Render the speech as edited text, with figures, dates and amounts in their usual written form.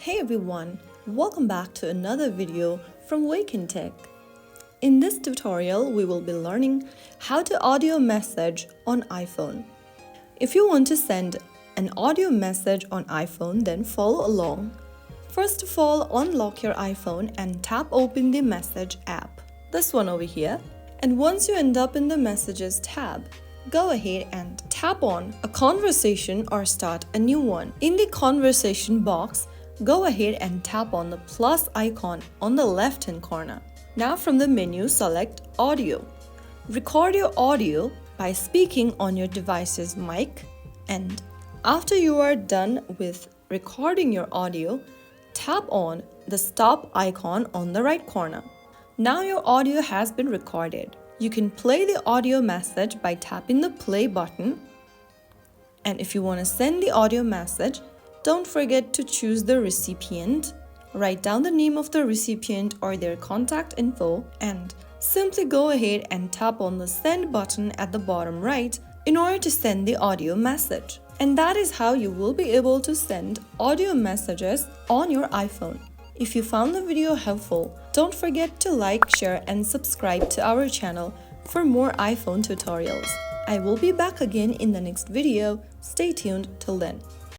Hey everyone, welcome back to another video from Wake&Tech. In this tutorial, we will be learning how to audio message on iPhone. If you want to send an audio message on iPhone, then follow along. First of all, unlock your iPhone and tap open the Message app, this one over here. And once you end up in the Messages tab, go ahead and tap on a conversation or start a new one. In the conversation box, go ahead and tap on the plus icon on the left-hand corner. Now from the menu, select Audio. Record your audio by speaking on your device's mic, and after you are done with recording your audio, tap on the stop icon on the right corner. Now your audio has been recorded. You can play the audio message by tapping the play button. And if you want to send the audio message, don't forget to choose the recipient, write down the name of the recipient or their contact info, and simply go ahead and tap on the send button at the bottom right in order to send the audio message. And that is how you will be able to send audio messages on your iPhone. If you found the video helpful, don't forget to like, share, and subscribe to our channel for more iPhone tutorials. I will be back again in the next video. Stay tuned till then.